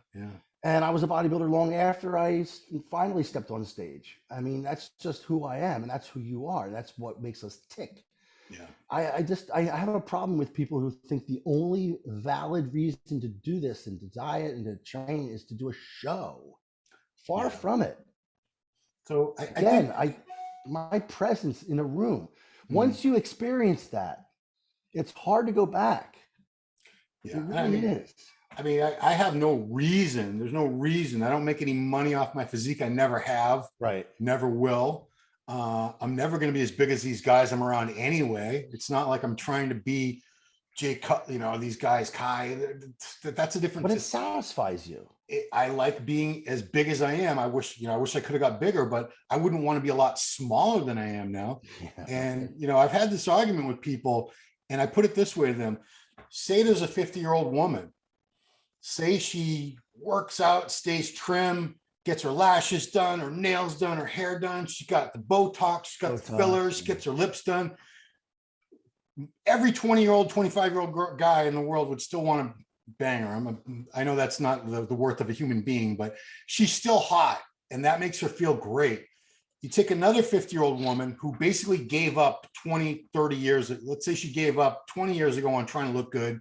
And I was a bodybuilder long after I finally stepped on stage. I mean, that's just who I am, and that's who you are. That's what makes us tick. Yeah. I have a problem with people who think the only valid reason to do this and to diet and to train is to do a show. Far from it. So my presence in a room, once you experience that, it's hard to go back. Yeah. It really is. I mean, I have no reason. There's no reason. I don't make any money off my physique. I never have. Right. Never will. I'm never going to be as big as these guys I'm around anyway. It's not like I'm trying to be Jay Cut, these guys, Kai. That's a different. But it satisfies you. I like being as big as I am. I wish I could have got bigger, but I wouldn't want to be a lot smaller than I am now. Yeah. And, I've had this argument with people, and I put it this way to them. Say there's a 50-year-old woman. Say she works out, stays trim, gets her lashes done, her nails done, her hair done. She's got the Botox, she's got the fillers, she gets her lips done. Every 20-year-old, 25-year-old guy in the world would still want to bang her. I know that's not the worth of a human being, but she's still hot, and that makes her feel great. You take another 50-year-old woman who basically gave up 20, 30 years. Let's say she gave up 20 years ago on trying to look good.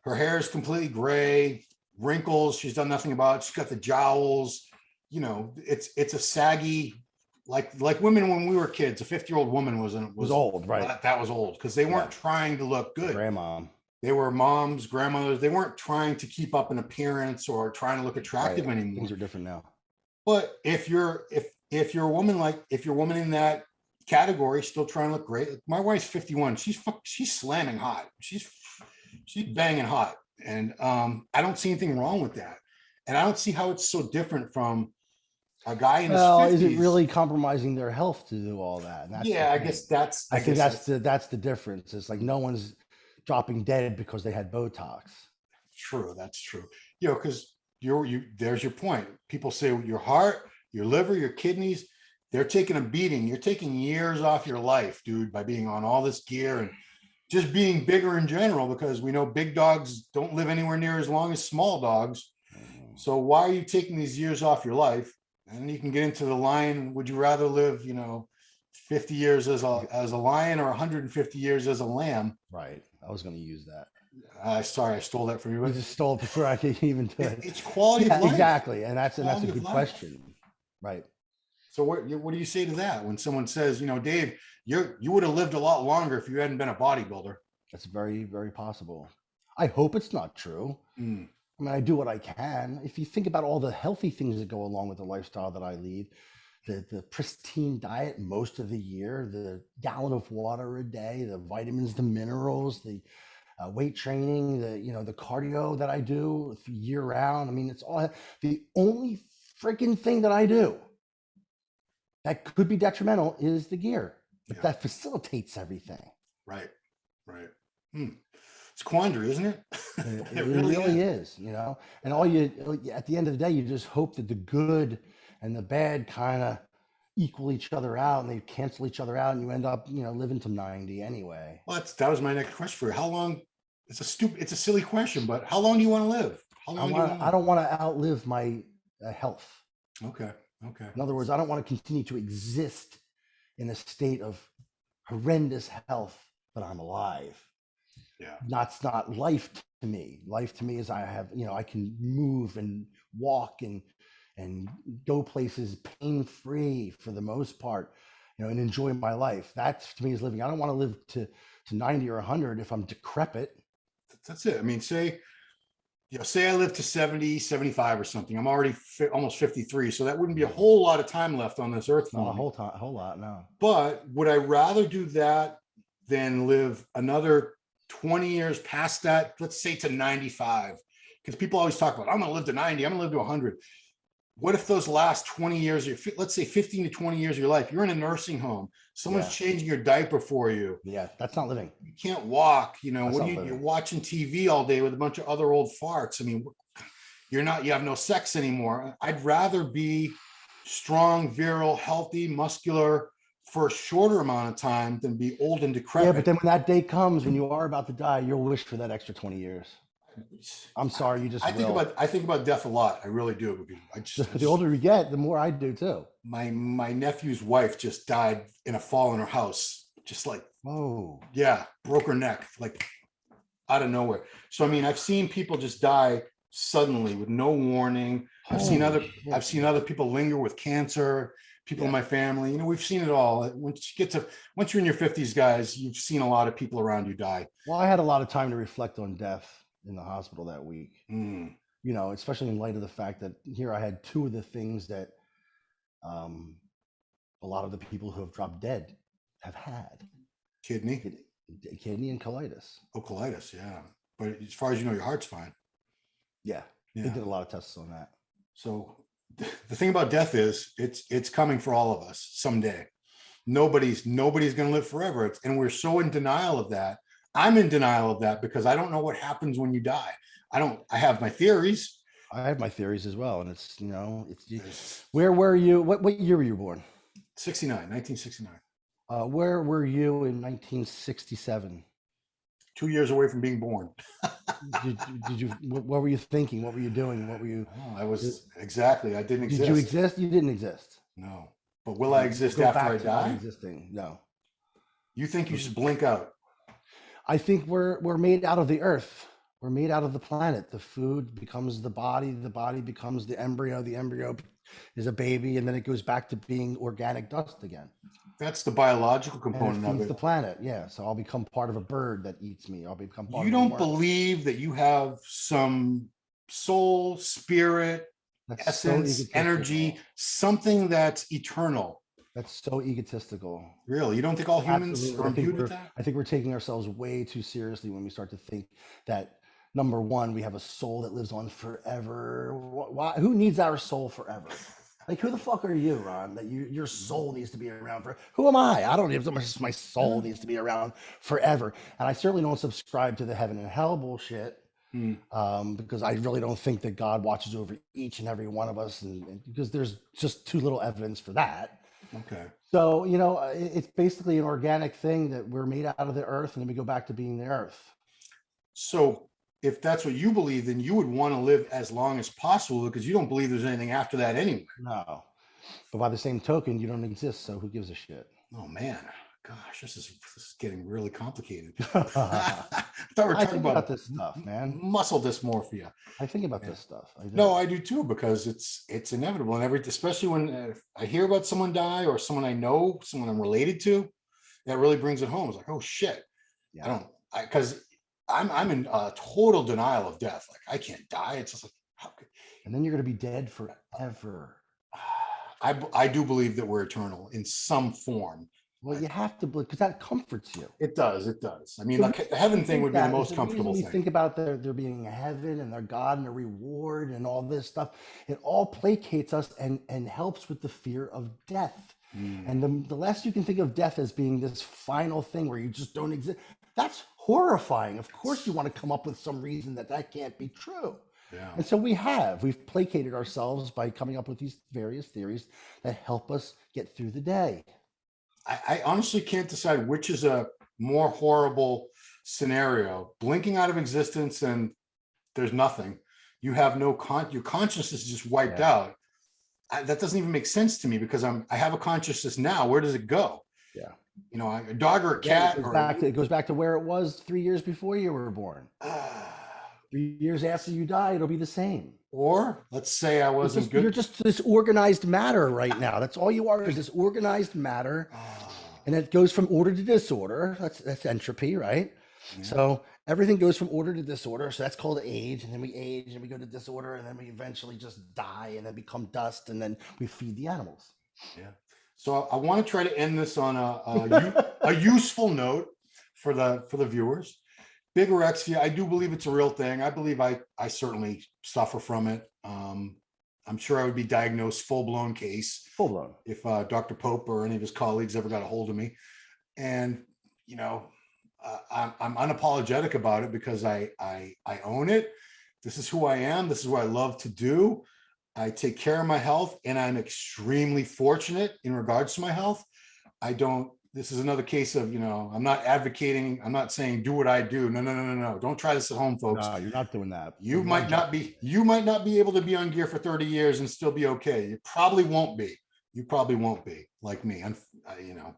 Her hair is completely gray, wrinkles. She's done nothing about it. She's got the jowls. You know, it's a saggy, like women when we were kids. A 50-year-old woman was old, right? That was old because they weren't trying to look good. Grandmom. They were moms, grandmothers. They weren't trying to keep up an appearance or trying to look attractive anymore. Things are different now. But if you're a woman in that category, still trying to look great. My wife's 51. She's slamming hot. She's banging hot, and I don't see anything wrong with that. And I don't see how it's so different from a guy in his 50s. Is it really compromising their health to do all that? And that's I guess that's. I think that's the difference. It's like no one's dropping dead because they had Botox. True, that's true. You know, because there's your point. People say your heart, your liver, your kidneys, they're taking a beating. You're taking years off your life, dude, by being on all this gear and just being bigger in general, because we know big dogs don't live anywhere near as long as small dogs. So why are you taking these years off your life? And you can get into the line. Would you rather live, 50 years as a lion or 150 years as a lamb? Right. I was going to use that. Sorry, I stole that from you. You just stole it before I could even do it. It's quality of life. Exactly. And that's a good question. Right. So what do you say to that when someone says, Dave, you would have lived a lot longer if you hadn't been a bodybuilder? That's very, very possible. I hope it's not true. I mean, I do what I can. If you think about all the healthy things that go along with the lifestyle that I lead, the pristine diet most of the year, the gallon of water a day, the vitamins, the minerals, the weight training, the cardio that I do year round. I mean, it's all the only freaking thing that I do that could be detrimental is the gear, but that facilitates everything. Right. It's a quandary, isn't it? It really is, and at the end of the day, you just hope that the good and the bad kind of equal each other out and they cancel each other out and you end up, living to 90 anyway. Well, that was my next question for you. How long? It's a silly question, but how long do you want to live? I don't want to outlive my health. Okay. In other words, I don't want to continue to exist in a state of horrendous health, but I'm alive. Yeah. That's not life to me. Life to me is I have, I can move and walk and go places pain-free for the most part, and enjoy my life. That to me is living. I don't want to live to 90 or 100 if I'm decrepit. That's it. I mean, say I live to 70, 75 or something. I'm already almost 53. So that wouldn't be a whole lot of time left on this earth. Not a whole lot, no. But would I rather do that than live another 20 years past that? Let's say to 95. Because people always talk about, I'm going to live to 90. I'm going to live to 100. What if those last 20 years, let's say 15 to 20 years of your life, you're in a nursing home, someone's changing your diaper for you. Yeah, that's not living. You can't walk, you're watching TV all day with a bunch of other old farts. I mean, you have no sex anymore. I'd rather be strong, virile, healthy, muscular for a shorter amount of time than be old and decrepit. Yeah, but then when that day comes, when you are about to die, you'll wish for that extra 20 years. I'm sorry, you just I think about death a lot. I really do. The older we get, the more I do too. My nephew's wife just died in a fall in her house. Just like, whoa. Yeah, broke her neck, like out of nowhere. So I mean, I've seen people just die suddenly with no warning. I've seen other people linger with cancer. People in my family, we've seen it all. Once you're in your 50s, guys, you've seen a lot of people around you die. Well, I had a lot of time to reflect on death in the hospital that week, especially in light of the fact that here I had two of the things that a lot of the people who have dropped dead have had. Kidney and colitis. Oh, colitis, yeah. But as far as your heart's fine. Yeah. They did a lot of tests on that. So the thing about death is it's coming for all of us someday. Nobody's going to live forever. And we're so in denial of that. I'm in denial of that because I don't know what happens when you die. I have my theories. I have my theories as well, and it's, you know, There's where were you? What year were you born? 69, 1969. Where were you in 1967? 2 years away from being born. Did you, what were you thinking? What were you doing? What were you, Oh, I was exactly. I didn't did you exist. exist? You didn't exist. No. But will I And you exist go after I back to not die? existing. No. You think you should blink out? I think we're made out of the earth. We're made out of the planet. The food becomes the body becomes the embryo is a baby, and then it goes back to being organic dust again. That's the biological And it component of feeds it. the planet. Yeah. So I'll become part of a bird that eats me. I'll become part You of a don't worm. believe that you have some soul, spirit, That's so essence, energy, egotistical. something that's eternal. That's so egotistical. Really? You don't think all humans Absolutely. are imbued with that? I think we're taking ourselves way too seriously when we start to think that, number one, we have a soul that lives on forever. Why, who needs our soul forever? Like, who the fuck are you, Ron? That your soul needs to be around for? Who am I? I don't even. My soul needs to be around forever. And I certainly don't subscribe to the heaven and hell bullshit, Hmm. because I really don't think that God watches over each and every one of us, and because there's just too little evidence for that. Okay. So, you know, it's basically an organic thing that we're made out of the earth, and then we go back to being the earth. So if that's what you believe, then you would want to live as long as possible because you don't believe there's anything after that anyway. No. But by the same token, you don't exist, so who gives a shit? Oh man, gosh, this is getting really complicated. I I thought we were talking think about about this stuff, man. muscle dysmorphia. I think about Yeah. this stuff. I No, do. I do too because it's inevitable, and especially when I hear about someone die or someone I know, someone I'm related to, that really brings it home. It's like, oh shit, I Yeah. don't, because I'm in total denial of death. Like I can't die. It's just like, how could, And then you're going to be dead forever. I do believe that we're eternal in some form. Well, you have to believe, because that comforts you. It does. It does. I mean, The like the reason we heaven thing think would be the that is most the reason comfortable we thing. think about there being a heaven and their God and a reward and all this stuff. It all placates us and helps with the fear of death. And the less you can think of death as being this final thing where you just don't exist, that's horrifying. Of course, you want to come up with some reason that can't be true. Yeah. And so we've placated ourselves by coming up with these various theories that help us get through the day. I honestly can't decide which is a more horrible scenario: blinking out of existence and there's nothing. You have no your consciousness is just wiped Yeah. out. That doesn't even make sense to me because I have a consciousness now. Where does it go? Yeah. You know, a dog or a Again, cat or it goes back to where it was 3 years before you were born. 3 years after you die, it'll be the same. or let's say I wasn't You're good. just this organized matter right now. That's all you are, is this organized matter. Ah, And it goes from order to disorder. That's entropy, right? yeah. So everything goes from order to disorder. So that's called age. And then we age and we go to disorder, and then we eventually just die and then become dust, and then we feed the animals. Yeah. So I want to try to end this on a useful note for the viewers. Bigorexia, I do believe it's a real thing. I believe I certainly suffer from it. I'm sure I would be diagnosed full-blown case Full blown. if Dr. Pope or any of his colleagues ever got a hold of me. And you know, I'm unapologetic about it because I own it. This is who I am. This is what I love to do. I take care of my health, and I'm extremely fortunate in regards to my health. I don't, this is another case of, you know, I'm not advocating, I'm not saying do what I do. No, no, no, no, no. Don't try this at home, folks. No, you're not doing that. You might not be able to be on gear for 30 years and still be okay. You probably won't be. You probably won't be like me. And you know,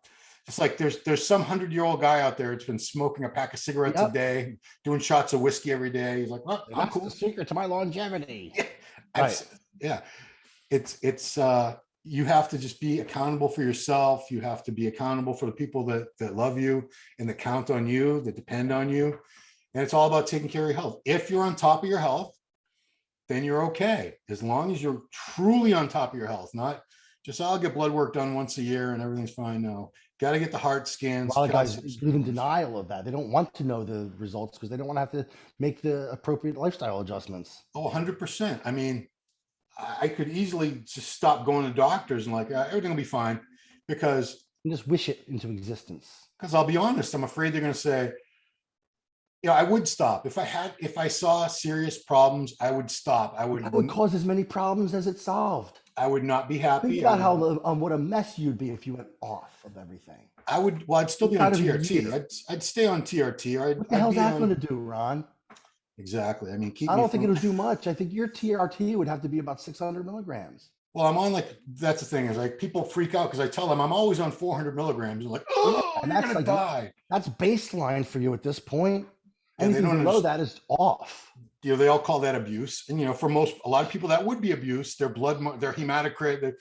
it's like there's some 100-year-old guy out there that's been smoking a pack of cigarettes a day, doing shots of whiskey every day. He's like, well, I'm That's cool. the secret to my longevity. Right. Yeah. It's you have to just be accountable for yourself. You have to be accountable for the people that love you and that count on you, that depend on you. And it's all about taking care of your health. If you're on top of your health, then you're okay. As long as you're truly on top of your health, not just, I'll get blood work done once a year and everything's fine. No, got to get the heart scans. A lot of guys live in denial of that. They don't want to know the results because they don't want to have to make the appropriate lifestyle adjustments. Oh, 100%. I mean, I could easily just stop going to doctors and like, everything will be fine because You just wish it into existence. I'll be honest, I'm afraid they're going to say, Yeah, I would stop if I saw serious problems, I would stop. That would cause as many problems as it solved. I would not be Think happy. about how what a mess you'd be if you went off of everything. Well, I'd still be on Inside of a TRT. year. I'd stay on TRT, or What the I'd hell's be that going on. to do, Ron? Exactly. I mean, keep I me don't think from. it'll do much. I think your TRT would have to be about 600 milligrams. Well, I'm on like, that's the thing is like people freak out because I tell them I'm always on 400 milligrams. And like, oh, And you're that's gonna like, die. that's baseline for you at this point. Yeah, they Anything don't below understand. that is off. They all call that abuse. And for a lot of people that would be abuse. Their their hematocrit,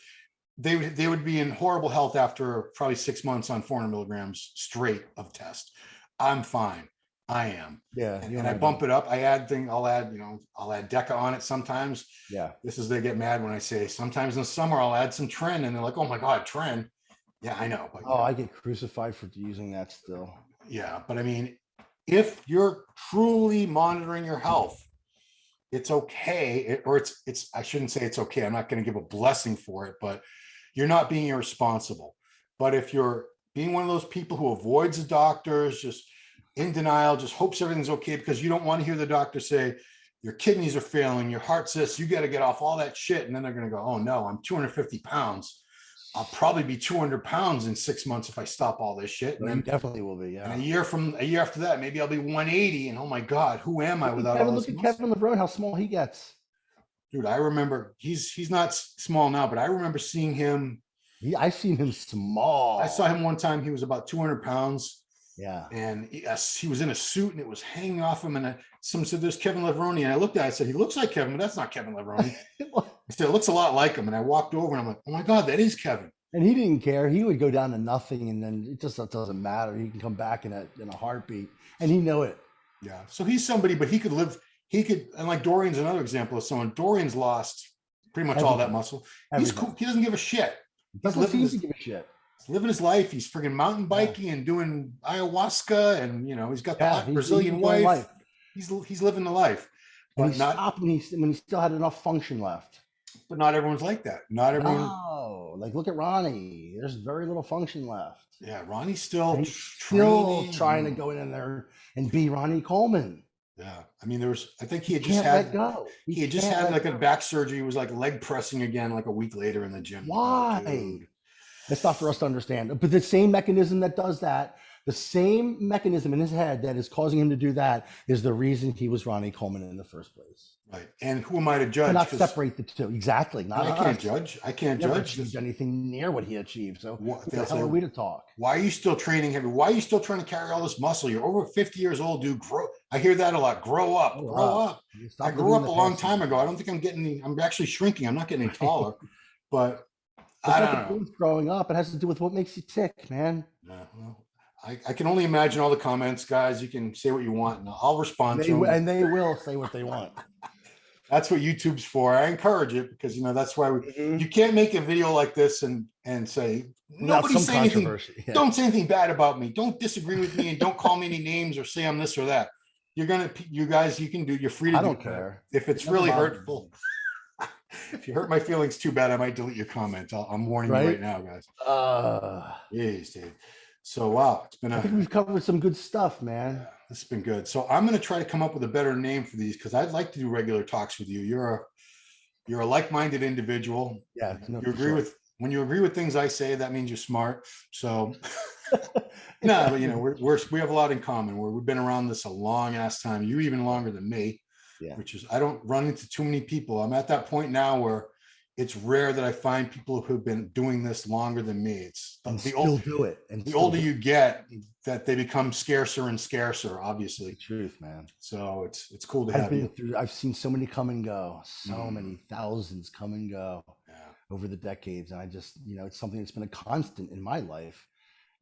they would be in horrible health after probably 6 months on 400 milligrams straight of test. I'm fine. I am. Yeah. And I bump it up. I'll add Deca on it sometimes. Yeah. They get mad when I say sometimes in the summer I'll add some Tren, and they're like, oh my God, Tren. Yeah, I know. But I get crucified for using that still. yeah, but I mean, if you're truly monitoring your health, it's okay, I shouldn't say it's okay. I'm not going to give a blessing for it, but you're not being irresponsible. But if you're being one of those people who avoids the doctors, just in denial, just hopes everything's okay because you don't want to hear the doctor say your kidneys are failing, your heart says you got to get off all that shit, and then they're going to go, oh no, I'm 250 pounds. I'll probably be 200 pounds in 6 months if I stop all this shit. And then you definitely will be. Yeah. And a year after that, maybe I'll be 180. And oh my God, who am I without all this? Look at Kevin LeBron, how small he gets. Dude, I remember he's not small now, but I remember seeing him. I've seen him small. I saw him one time. He was about 200 pounds. Yeah. And he was in a suit and it was hanging off him. And someone said, there's Kevin Levrone. And I looked at it, I said, he looks like Kevin, but that's not Kevin Levrone. I said, it looks a lot like him. And I walked over and I'm like, oh my God, that is Kevin. And he didn't care. He would go down to nothing, and then it just doesn't matter. He can come back in a heartbeat, and he knew it. Yeah. So he's somebody, but he could live. And like Dorian's another example of someone. Dorian's lost pretty much all that muscle. He's cool. He doesn't give a shit. Doesn't seem to give a shit. He's living his life. He's friggin' mountain biking and doing ayahuasca, and he's got the hot Brazilian wife. He's living the life. But he stopped when he still had enough function left. But not everyone's like that. Not everyone. No, like look at Ronnie. There's very little function left. Yeah, Ronnie's still trying to go in there and be Ronnie Coleman. Yeah, I mean, I think he had just had like a back surgery. He was like leg pressing again, like a week later in the gym. Why? Oh, that's not for us to understand. But the same mechanism that does that, the same mechanism in his head that is causing him to do that is the reason he was Ronnie Coleman in the first place. Right. And who am I to judge? To not separate the two. Exactly. I can't judge. I can't judge anything near what he achieved. So what the hell are we to talk? Why are you still training heavy? Why are you still trying to carry all this muscle? You're over 50 years old, dude. I hear that a lot. Grow up. Grow up. I grew up a long time ago. I don't think I'm actually shrinking. I'm not getting any taller. But I don't know. Growing up, it has to do with what makes you tick, man. Yeah, well, I can only imagine all the comments, guys. You can say what you want, and I'll respond to them. And they will say what they want. That's what YouTube's for. I encourage it because that's why you can't make a video like this and say nobody say anything. Yeah. Don't say anything bad about me. Don't disagree with me and don't call me any names or say I'm this or that. You guys, you're free to I don't care. If it's really hurtful. If you hurt my feelings too bad, I might delete your comment. I'm warning you right now, guys. Jeez, dude. So wow, I think we've covered some good stuff, man. Yeah, this has been good. So I'm going to try to come up with a better name for these because I'd like to do regular talks with you. You're a like-minded individual. Yeah, when you agree with things I say, that means you're smart. So no, but we have a lot in common. We've been around this a long ass time. You're even longer than me. Yeah. Which is I don't run into too many people. I'm at that point now where it's rare that I find people who've been doing this longer than me. It's the older you get, that they become scarcer and scarcer, obviously. The truth, man. So it's cool to have you. I've seen so many come and go, so many thousands come and go over the decades. And I just, it's something that's been a constant in my life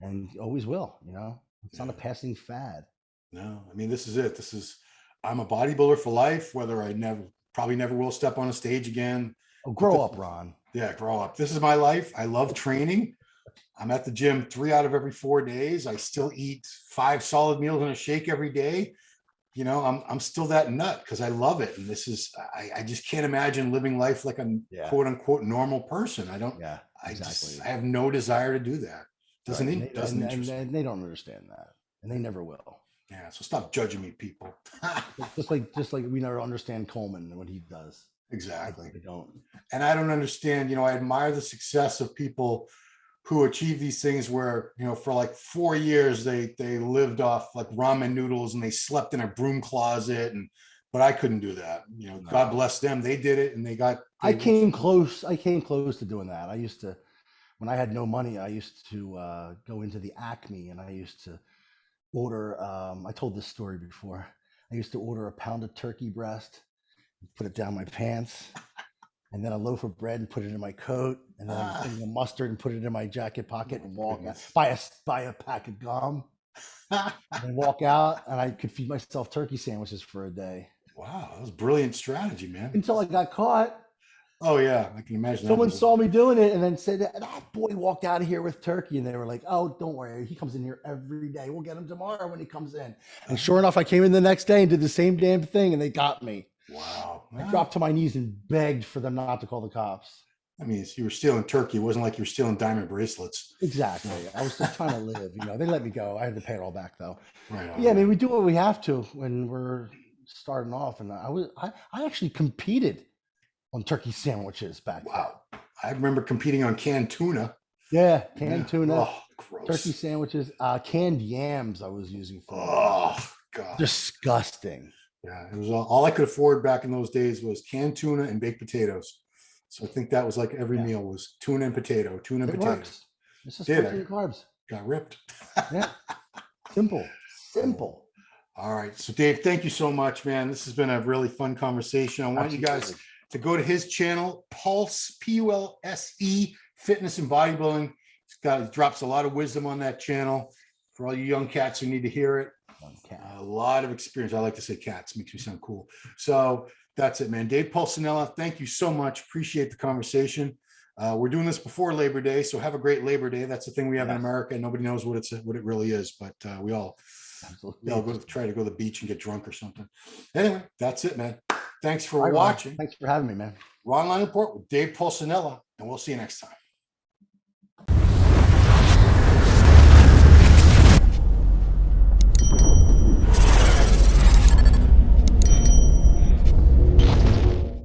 and always will, it's not a passing fad. No, I mean, this is it. I'm a bodybuilder for life, whether I probably never will step on a stage again. Oh, grow up, Ron. Yeah, grow up. This is my life. I love training. I'm at the gym 3 out of every 4 days. I still eat 5 solid meals and a shake every day. I'm still that nut because I love it. And I just can't imagine living life like a quote unquote normal person. I don't. Yeah, exactly. I have no desire to do that. And they don't understand that, and they never will. Yeah. So stop judging me, people. Just like we never understand Coleman and what he does. Exactly. I don't. And I don't understand, I admire the success of people who achieve these things where, for like 4 years, they lived off like ramen noodles and they slept in a broom closet. But I couldn't do that. No. God bless them. They did it and I came close to doing that. I used to, when I had no money, I used to go into the Acme and I used to order, I told this story before. I used to order a pound of turkey breast, put it down my pants, and then a loaf of bread and put it in my coat, and then a thing of mustard and put it in my jacket pocket and walk out, buy a pack of gum and then walk out, and I could feed myself turkey sandwiches for a day. Wow, that was brilliant strategy, man. Until I got caught. Oh yeah, I can imagine. Someone saw me doing it and then said, that boy walked out of here with turkey. And they were like, oh, don't worry. He comes in here every day. We'll get him tomorrow when he comes in. And sure enough, I came in the next day and did the same damn thing and they got me. Wow. I dropped to my knees and begged for them not to call the cops. I mean, you were stealing turkey. It wasn't like you were stealing diamond bracelets. Exactly. I was just trying to live. They let me go. I had to pay it all back though. Right. Yeah, I mean, we do what we have to when we're starting off. And I actually competed on turkey sandwiches back then. Wow. I remember competing on canned tuna. Yeah, canned tuna. Oh, gross. Turkey sandwiches, canned yams I was using for. Oh, God. Disgusting. Yeah, it was all I could afford back in those days was canned tuna and baked potatoes. So I think that was like every meal was tuna and potato, tuna and potatoes. Works. It's just protein carbs. Got ripped. Yeah. Simple. All right. So Dave, thank you so much, man. This has been a really fun conversation. I want you guys to go to his channel, Pulse, Pulse, Fitness and Bodybuilding. He drops a lot of wisdom on that channel for all you young cats who need to hear it. A lot of experience. I like to say cats, makes me sound cool. So that's it, man. Dave Pulcinella, thank you so much. Appreciate the conversation. We're doing this before Labor Day, so have a great Labor Day. That's the thing we have in America. Nobody knows what it really is, but we all try to go to the beach and get drunk or something. Anyway, that's it, man. Thanks for watching. Thanks for having me, man. Ronline Report with Dave Pulcinella, and we'll see you next time.